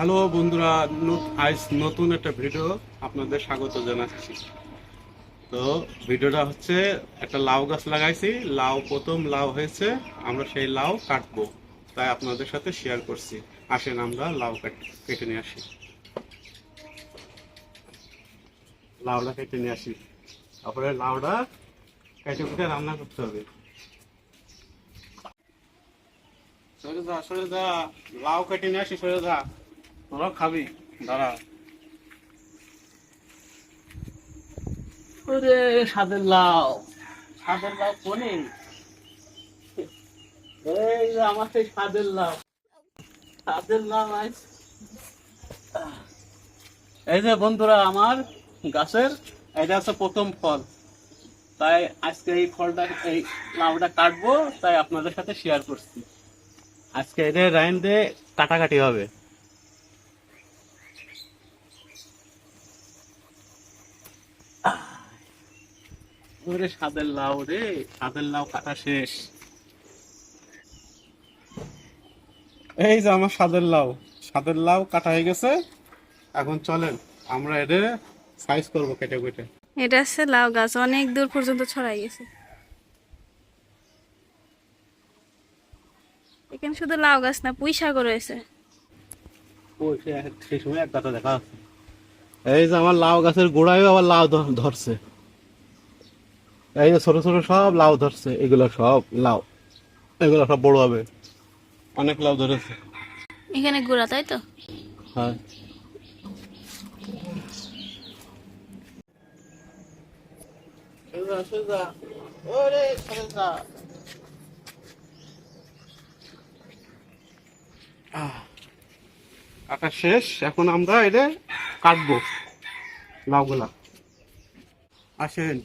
Hello বন্ধুরা, আজ নতুন একটা ভিডিও আপনাদের স্বাগত জানাচ্ছি। তো ভিডিওটা হচ্ছে একটা লাউ গাছ লাগাইছি, প্রথম লাউ হয়েছে, আমরা সেই লাউ কাটবো, তাই আপনাদের সাথে শেয়ার করছি। আসেন আমরা লাউ কেটে নিয়ে আসি। লাউটা কেটে নিয়ে আসি, তারপরে লাউটা কেটে কুটে রান্না করতে হবে। সরে যা, লাউ কেটে নিয়ে আসি, সরে যা, তোরা খাবি, দাঁড়া। ওরে স্বাদের লাউ, স্বাদের লাউ কোনে? এই যে আমার সেই স্বাদের লাউ, স্বাদের লাউ আজ। এই যে বন্ধুরা, আমার গাছের এটা হচ্ছে প্রথম ফল, তাই আজকে এই ফলটা, এই লাউটা কাটবো, তাই আপনাদের সাথে শেয়ার করছি। আজকে এদের লাইন দিয়ে কাটাকাটি হবে। ওরে স্বাদের লাউ রে, স্বাদের লাউ কাটা শেষ। এই যে আমার স্বাদের লাউ কাটা হয়ে গেছে। এখন চলেন আমরা এদের সাইজ করবো কেটে কেটে। এটা হচ্ছে লাউ গাছ, অনেক দূর পর্যন্ত ছড়াই গেছে। এখানে শুধু লাউ গাছ না, পুঁই শাকও রয়েছে। সেই সময় এক কথা দেখা যাচ্ছে। এই যে আমার লাউ গাছের গোড়ায় আবার লাউ ধরছে। এই যে ছোট ছোট সব লাউ ধরছে, এগুলো সব লাউ, এগুলো সব বড় হবে। অনেক লাউ ধরেছে। এখানে গুড়া, তাই তো? হ্যাঁ, কাটা শেষ, এখন আমরা এটা কাটবো লাউগুলা। আসেন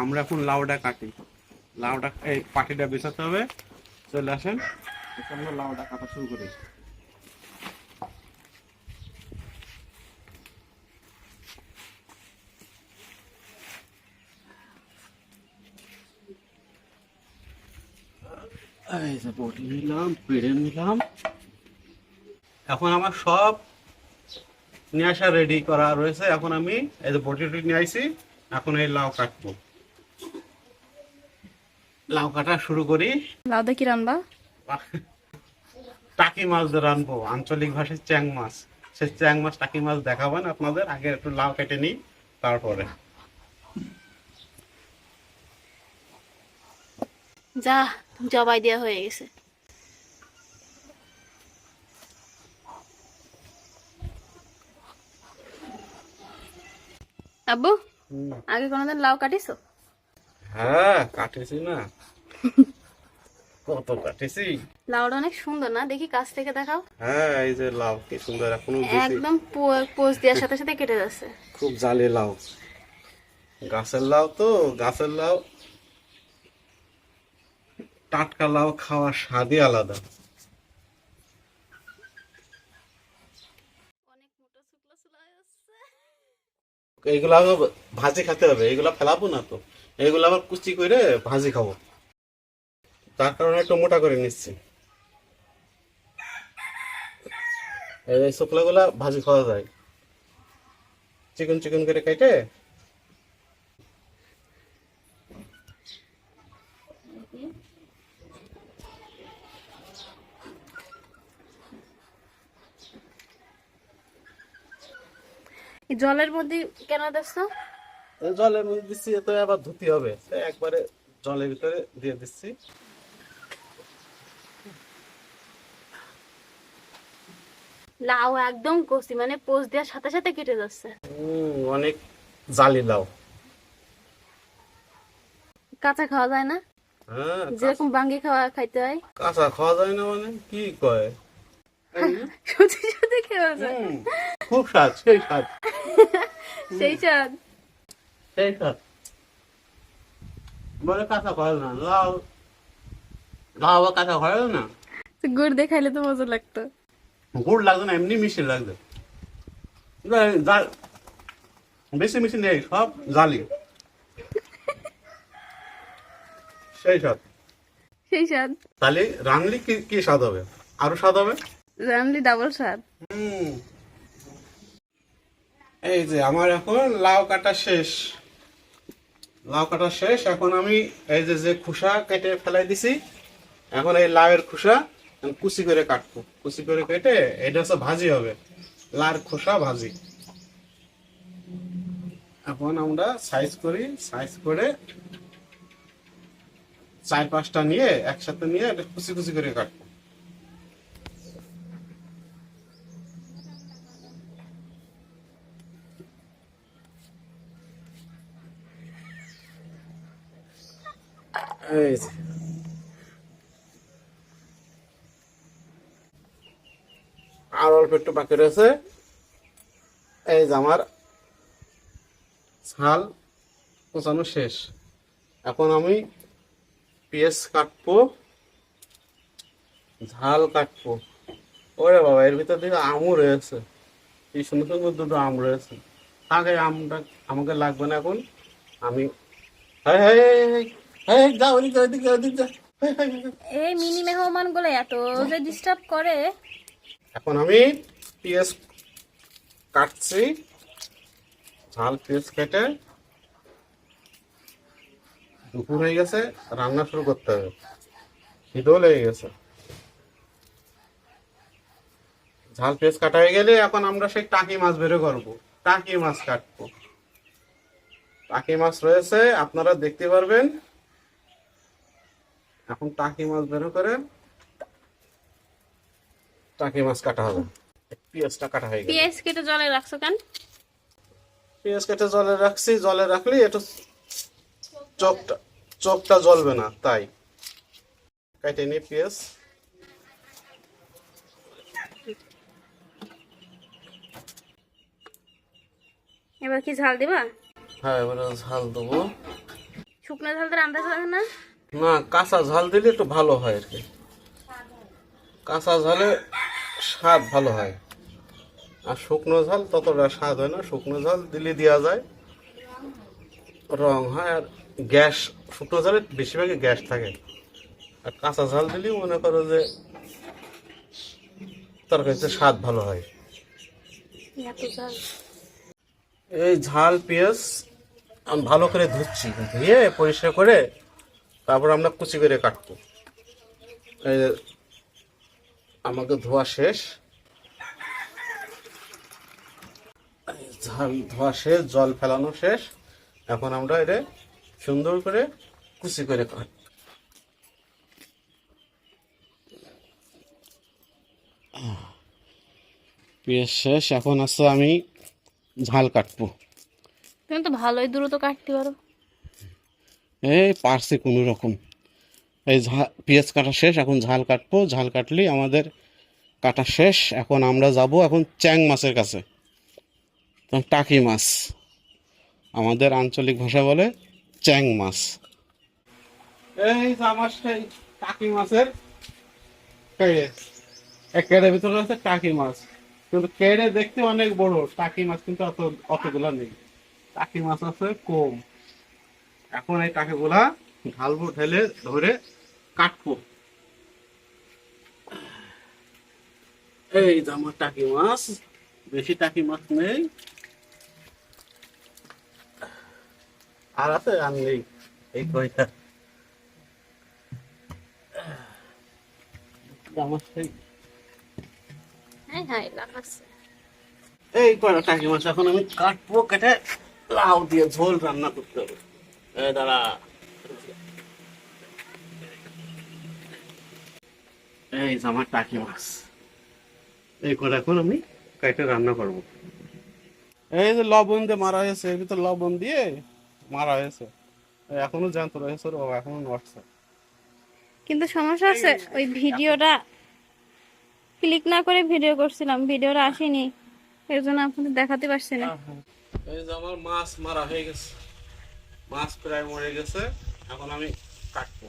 আমরা এখন লাউটা কাটি। লাউটা এই পাটিটা বেছাতে হবে। চলে আসেন, আমরা লাউটা কাটা শুরু করি। এই যে বটি নিলাম, পেড়ে নিলাম। এখন আমার সব নিয়ে আসা রেডি করা রয়েছে। এখন আমি এই যে বটি নিয়ে আইছি, এখন এই লাউ কাটবো। লাউ কাটা শুরু করি। লাউ দিয়ে কি রান্না? টাকি মাছ দিয়ে রানবো, আঞ্চলিক ভাষায় চ্যাং মাছ। সে চ্যাং মাছ, টাকি মাছ দেখাবেন আপনাদের। আগে একটু লাউ কেটে নিই, তারপরে। যা, জবাই দেওয়া হয়ে গেছে। আব্বু, আগে কোনোদিন লাউ কাটিছো? হ্যাঁ কাটেছি না, কত কাটেছি। লাউটা অনেক সুন্দর না? দেখি কাছ থেকে দেখাও। হ্যাঁ এই যে লাউ কি সুন্দর, এখনো বেশি একদম পোজ দেওয়ার সাথে সাথে কেটে যাচ্ছে। খুব জালি লাউ। গাছের লাউ তো, গাছের লাউ, টাটকা লাউ খাওয়ার স্বাদই আলাদা। এইগুলো আবার ভাজি খেতে হবে, এগুলা ফেলাবো না তো। এগুলো আবার কুচি করে ভাজি খাবো, তার কারণে একটু মোটা করে নিচ্ছি। এই শুকলা গুলা ভাজি খাওয়া যায়, চিকন চিকন করে কেটে। এই জলের মধ্যে কেন দিচ্ছ? জলের মধ্যে দিচ্ছি, তো আবার ধুতে হবে, তাই একবারে জলের ভিতরে দিয়ে দিচ্ছি। লাউ একদম কচি, মানে পোজ দেওয়ার সাথে সাথে কেটে যাচ্ছে। অনেক জালি লাউ। কাঁচা খাওয়া যায় না? হ্যাঁ, যেরকম বাঙ্গি খাইতে হয়। কাঁচা খাওয়া যায় না মানে কি কয়? সত্যি সত্যি খেয়ে যায়। খুব স্বাদ, সেই স্বাদ, সেই স্বাদ। সেই স্বাদ। বলে কাঁচা খাওয়া না, লাউ, লাউ আবার কাঁচা খাওয়া না। গুড় দিয়ে খাইলে তো মজা লাগতো। গুড় লাগবে না, এমনি মিষ্টি লাগবে। বেশি মিষ্টি নেই, সব জালি, সেই স্বাদ। সেই স্বাদ। তাহলে রানলে কি কি স্বাদ হবে? আরো স্বাদ হবে। জানলি ডাবল স্বাদ। হুম। এই যে আমার এখন লাউ কাটা শেষ। লাউ কাটা শেষ, এখন আমি এই যে যে খোসা কেটে ফেলাই দিছি, এখন এই লাউয়ের খোসা আমি কুচি করে কাটবো। কুচি করে কেটে এটা হচ্ছে ভাজি হবে, লাউর খোসা ভাজি। এখন আমরা সাইজ করি, সাইজ করে 4-5টা নিয়ে একসাথে নিয়ে এটা কুচি কুচি করে কাটবো। এই যে। আর অল্প একটু বাকি রয়েছে। এই যে আমার ঝাল কোচানো শেষ। এখন আমি পেঁয়াজ কাটবো, ঝাল কাটবো। ওরে বাবা, এর ভিতর দিকে আমও রয়েছে, এই সুন্দর সুন্দর দুটো আম রয়েছে। আগে আমটা আমাকে লাগবে না এখন। আমি হ্যাঁ হ্যাঁ হ্যাঁ, যা ওদিকে ওদিকে ওদিকে যা। হেই, হেই, হেই। এই মিনি মেহমান গুলো এত যে ডিস্টার্ব করে। এখন আমি পেঁয়াজ কাটছি, ঝাল পেঁয়াজ কেটে। দুপুর হয়ে গেছে, রান্না শুরু করতে হবে, খিদেও লেগে গেছে। ঝাল পেঁয়াজ কাটা হয়ে গেলে এখন আমরা সেই টাকি মাছ বের করবো। টাকি মাছ কাটবো। টাকি মাছ রয়েছে, আপনারা দেখতে পারবেন। এখন টাকি মাছ বের করে টাকি মাছ কাটা হবে। পেঁয়াজটা কাটা হয়ে গেল। পেঁয়াজ কেটে জলে রাখছো কেন? পেঁয়াজ কেটে জলে রাখছি, জলে রাখলে একটু চোখটা চোখটা জ্বলবে না, তাই কেটে নি পেঁয়াজ। এবার কি ঝাল দিবা? হ্যাঁ, এবারে ঝাল দেবো। শুকনো ঝাল তো রান্না যাবে না। না, কাঁচা ঝাল দিলে একটু ভালো হয় আর কি। কাঁচা ঝালে স্বাদ ভালো হয়, আর শুকনো ঝাল ততটা স্বাদ হয় না। শুকনো ঝাল দিলে দেওয়া যায়, রং হয়, আর গ্যাস, শুকনো ঝালে বেশিরভাগই গ্যাস থাকে। আর কাঁচা ঝাল দিলে মনে করো যে তরকারিতে স্বাদ ভালো হয়। এত ঝাল। এই ঝাল পেঁয়াজ আমি ভালো করে ধুচ্ছি, ধুয়ে পরিষ্কার করে তারপর আমরা কুচি করে কাটবো। এই যে আমাকে ধোয়া শেষ, ঝাল ধোয়া শেষ, জল ফেলানো শেষ। এখন আমরা এটা সুন্দর করে কুচি করে কাটবো। পেঁয়াজ শেষ, এখন আছে আমি ঝাল কাটবো। তুমি তো ভালোই দ্রুত কাটতে পারো। এই পারছি কোনো রকম। এই পেঁয়াজ কাটা শেষ, এখন ঝাল কাটবো। ঝাল কাটলেই আমাদের কাটা শেষ। এখন আমরা যাব এখন চ্যাং মাছের কাছে। টাকি মাছ, আমাদের আঞ্চলিক ভাষা বলে চ্যাং মাছ। এই যে আমার সেই টাকি মাছের কেড়ে, এক কেড়ের ভিতরে আছে টাকি মাছ, কিন্তু কেড়ে দেখতে অনেক বড়, টাকি মাছ কিন্তু অতগুলা নেই। টাকি মাছ আছে কম। এখন এই টাকিগুলা ঢালবো, ঢেলে ধরে কাটবো। এই যে আমার টাকি মাছ, বেশি টাকি মাছ নেই, আর আছে আর নেই, এই কয়টা। আমার সেই হ্যাঁ হ্যাঁ লাগাচ্ছে। এই কয়টা টাকি মাছ এখন আমি কাটবো, কেটে লাউ দিয়ে ঝোল রান্না করতে হবে। এই দাঁড়া, এই যে আমার টাকি মাছ, এই করে এখন আমি কেটে রান্না করব। এই যে লবণ দিয়ে মারা হয়েছে, এর ভিতর লবণ দিয়ে মারা হয়েছে, এখনো জ্যান্ত রয়েছে রে বাবা, এখনো নড়ছে। কিন্তু সমস্যা আছে, ওই ভিডিওটা ক্লিক না করে ভিডিও করছিলাম, ভিডিওটা আসেনি, এর জন্য আপনাদের দেখাতে পারছি না। এই যে আমার মাছ মারা হয়ে গেছে, মাছ প্রায় মরে গেছে। এখন আমি কাটবো।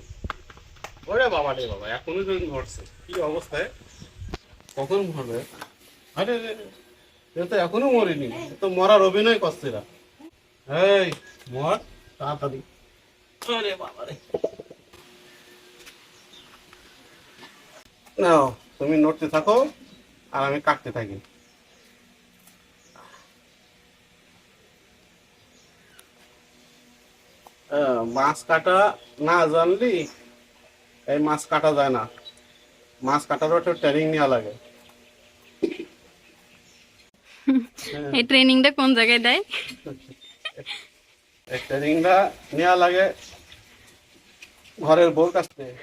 ওরে বাবা রে বাবা, এখনো যদি নড়ছে, কি অবস্থায়, কখন মরবে? আরে এ তো এখনো মরেনি, এ তো মরার অভিনয় করছে এরা। এই মর তাড়াতাড়ি। আরে বাবা রে, নাও তুমি নড়তে থাকো, আর আমি কাটতে থাকি। মাছ কাটা না জানলি এই মাছ কাটা যায় না। মাছ কাটারও একটু ট্রেনিং নেওয়া লাগে। এই ট্রেনিংটা কোন জায়গায় দেয়? এই ট্রেনিংটা নেওয়া লাগে ঘরের বউর কাছ থেকে।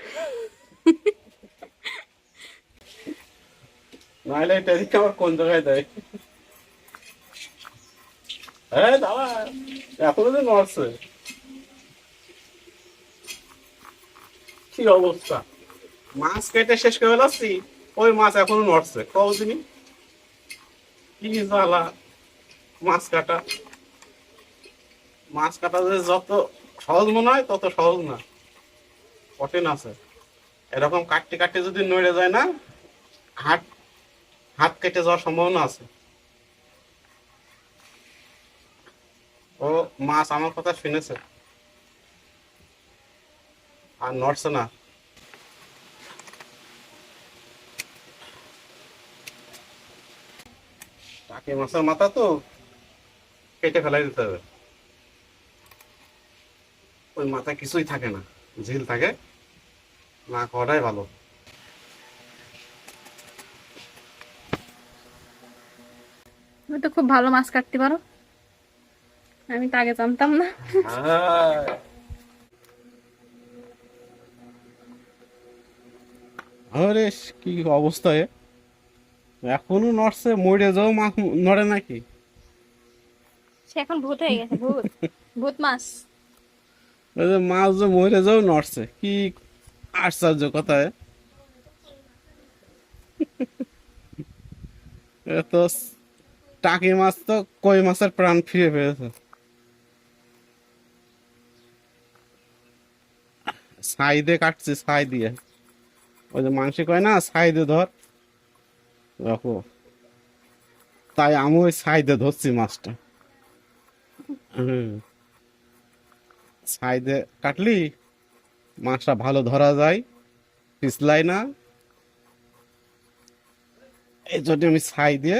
নাহলে এই ট্রেনিংটা আবার কোন জায়গায় দেয়? হ্যাঁ দাদা, এখনো যে নড়ছে, কি অবস্থা! মাছ কেটে শেষ করে যাচ্ছি, ওই মাছ এখনো নড়ছে। কদিনই কি জ্বালা! মাছ কাটা, মাছ কাটা যে যত সহজ মনে হয় তত সহজ না, কঠিন আছে। এরকম কাটতে কাটতে যদি নড়ে যায় না, হাত হাত কেটে যাওয়ার সম্ভাবনা আছে। ও মাছ আমার কথা শুনেছে আর নড়ছে না। টাকি মাছের মাথা তো কেটে ফেলাই দিতে হবে। ওই মাথা কিছুই থাকে না, ঝিল থাকে, না করাই ভালো। তুমি তো খুব ভালো মাছ কাটতে পারো, আমি তো আগে জানতাম না। আরে কি অবস্থায়! এখনো নড়ছে, মরে যাও মাছ নড়ে নাকি? সে এখন ভূত হয়ে গেছে, ভূত, ভূত মাছ। ওই যে মাছ যে মরে যাও নড়ছে, কি আশ্চর্য কথা! এ তো টাকি মাছ তো কই মাছের প্রাণ ফিরে পেয়েছে। ছাই দিয়ে কাটছি, ছাই দিয়ে। ওই যে মাংসে কয় না ছাই দিয়ে ধর, দেখো তাই আমি ওই ছাই দিয়ে ধরছি মাছটা। ছাই দিয়ে কাটলি মাছটা ভালো ধরা যায়, পিছলাই না। এই জন্য আমি ছাই দিয়ে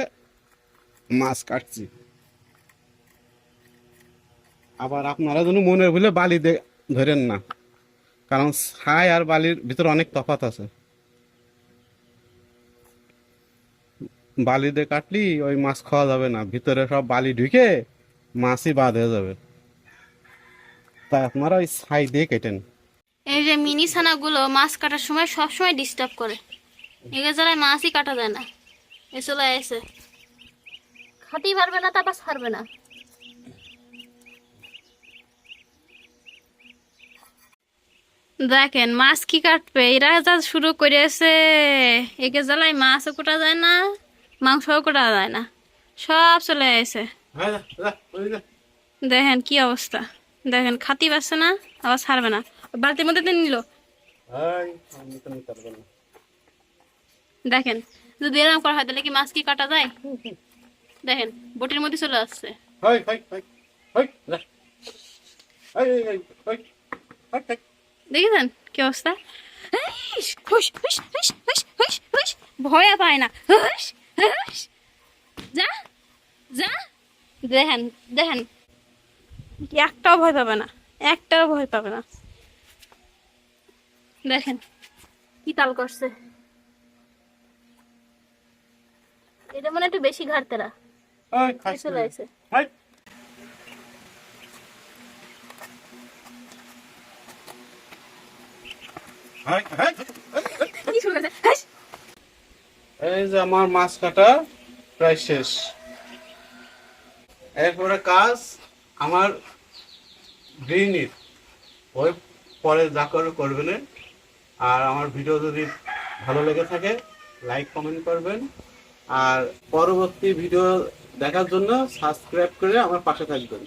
মাছ কাটছি। আবার আপনারা যেন মনের ভুলে বালি দিয়ে ধরেন না, কারণ ছাই আর বালির ভিতরে অনেক তফাৎ আছে। বালি দিয়ে কাটলি ওই মাছ খাওয়া যাবে না, ভিতরে সব বালি ঢুকে মাছই বাদ হয়ে যাবে। তাই আপনারা ওই ছাই দিয়ে কেটেন। এই যে মিনি ছানাগুলো মাছ কাটার সময় সবসময় ডিস্টার্ব করে, এগুলো জ্বালায় মাছই কাটা যায় না। এ চলে এসে খাতেই পারবে না, তারপর ছাড়বে না। দেখেন মাছ কি কাটবে, এরা যা শুরু করেছে। একে জ্বালায় মাছও কোটা যায় না, মাংসও কোটা যায় না, সব চলে এসে। দেখেন কি অবস্থা, দেখেন খাতি পাচ্ছে না, আবার ছাড়বে না। বালতির মধ্যে তো নিল। দেখেন যদি এরকম করা হয় তাহলে কি মাছ কি কাটা যায়? দেখেন বটির মধ্যে চলে আসছে। দেখেছেন কি অবস্থা? ভয় পায় না, যা যা। দেখেন দেখেন, একটাও ভয় পাবে না, একটাও ভয় পাবে না। দেখেন কি তাল করছে, এটা মানে একটু বেশি ঘাটতেরা চলে আসে। এই যে আমার মাছ কাটা প্রায় শেষ। এরপরে কাজ আমার গৃহিণীর, ওই পরে যা করে করবেন। আর আমার ভিডিও যদি ভালো লেগে থাকে লাইক কমেন্ট করবেন, আর পরবর্তী ভিডিও দেখার জন্য সাবস্ক্রাইব করে আমার পাশে থাকবেন।